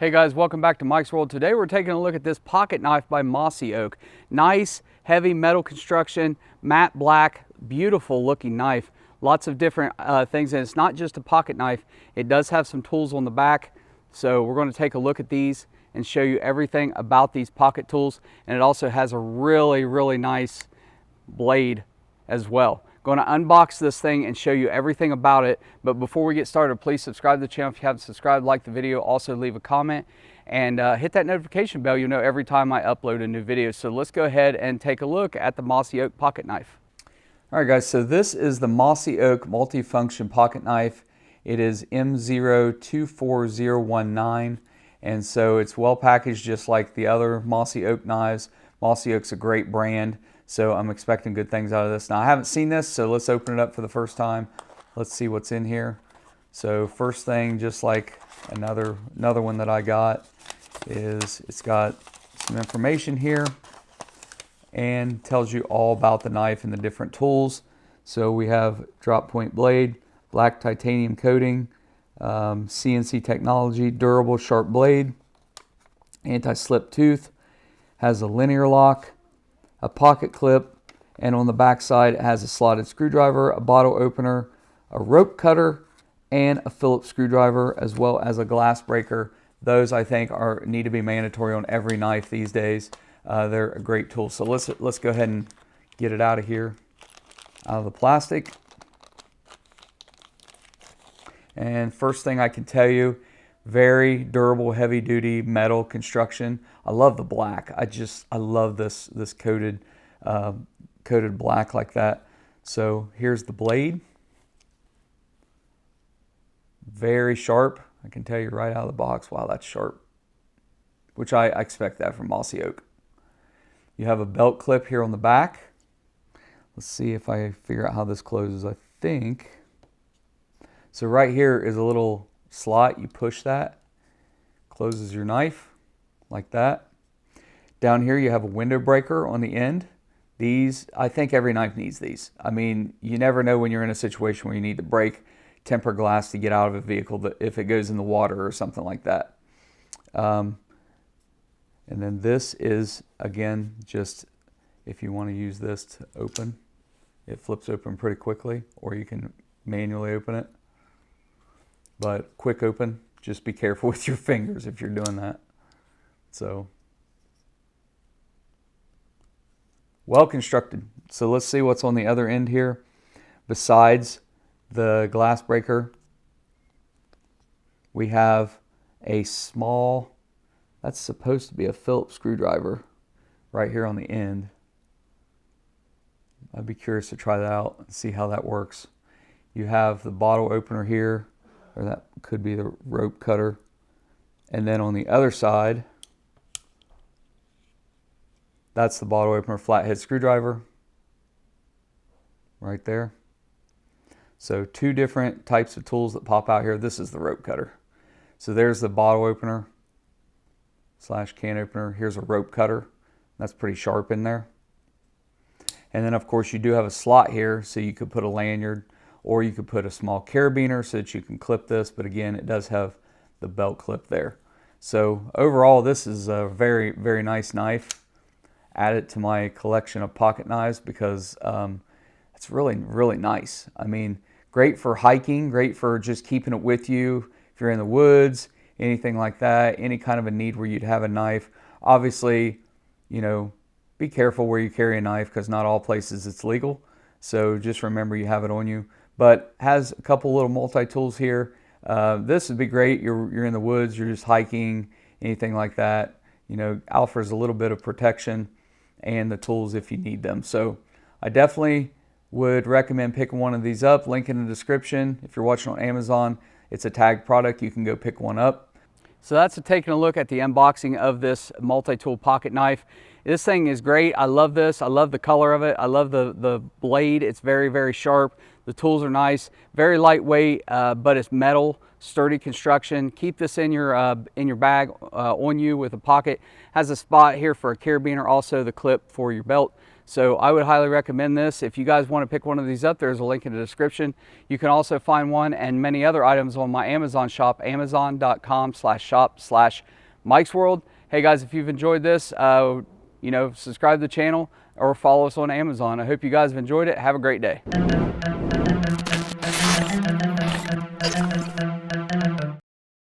Hey guys, welcome back to Mike's World. Today we're taking a look at this pocket knife by Mossy Oak. Nice, heavy metal construction, matte black, beautiful looking knife. Lots of different things, and it's not just a pocket knife. It does have some tools on the back. So we're going to take a look at these and show you everything about these pocket tools. And it also has a really nice blade as well. Going to unbox this thing and show you everything about it. But before we get started, please subscribe to the channel if you haven't subscribed, like the video, also leave a comment, and hit that notification bell. You'll know every time I upload a new video. So let's go ahead and take a look at the Mossy Oak pocket knife. All right guys, so this is the Mossy Oak multifunction pocket knife. It is M024019, and so it's well packaged just like the other Mossy Oak knives. Mossy Oak's a great brand, so I'm expecting good things out of this. Now I haven't seen this, so let's open it up for the first time. Let's see what's in here. So first thing, just like another one that I got, is it's got some information here and tells you all about the knife and the different tools. So we have drop point blade, black titanium coating, CNC technology, durable sharp blade, anti-slip tooth, has a linear lock, a pocket clip, and on the back side it has a slotted screwdriver, a bottle opener, a rope cutter, and a Phillips screwdriver, as well as a glass breaker. Those I think need to be mandatory on every knife these days. They're a great tool. So let's go ahead and get it out of here, out of the plastic. And first thing I can tell you, very durable, heavy duty metal construction. I love the black. I love this coated black like that. So here's the blade. Very sharp. I can tell you right out of the box, wow, that's sharp. Which I expect that from Mossy Oak. You have a belt clip here on the back. Let's see if I figure out how this closes. I think. So right here is a little slot. You push that, closes your knife like that. Down here you have a window breaker on the end. These, I think every knife needs these. I mean, you never know when you're in a situation where you need to break tempered glass to get out of a vehicle if it goes in the water or something like that. And then this is, again, just if you want to use this to open. It flips open pretty quickly, or you can manually open it. But quick open, just be careful with your fingers if you're doing that. So, well constructed. So let's see what's on the other end here. Besides the glass breaker, we have a small, that's supposed to be a Phillips screwdriver right here on the end. I'd be curious to try that out and see how that works. You have the bottle opener here, or that could be the rope cutter. And then on the other side, that's the bottle opener flathead screwdriver right there. So two different types of tools that pop out here. This is the rope cutter. So there's the bottle opener / can opener. Here's a rope cutter. That's pretty sharp in there. And then of course you do have a slot here, so you could put a lanyard, or you could put a small carabiner so that you can clip this, but again, it does have the belt clip there. So overall, this is a very nice knife. Add it to my collection of pocket knives because it's really nice. I mean, great for hiking, great for just keeping it with you if you're in the woods, anything like that, any kind of a need where you'd have a knife. Obviously, you know, be careful where you carry a knife because not all places it's legal. So just remember you have it on you. But has a couple little multi-tools here. This would be great. You're in the woods, you're just hiking, anything like that. You know, offers a little bit of protection and the tools if you need them. So I definitely would recommend picking one of these up. Link in the description. If you're watching on Amazon, it's a tagged product. You can go pick one up. So that's taking a look at the unboxing of this multi-tool pocket knife. This thing is great. I love this. I love the color of it. I love the blade. It's very sharp. The tools are nice. Very lightweight, but it's metal, sturdy construction. Keep this in your bag on you with a pocket. Has a spot here for a carabiner, also the clip for your belt. So I would highly recommend this. If you guys want to pick one of these up, there's a link in the description. You can also find one and many other items on my Amazon shop, amazon.com/shop/ Mike's World. Hey guys, if you've enjoyed this, you know, subscribe to the channel or follow us on Amazon. I hope you guys have enjoyed it. Have a great day.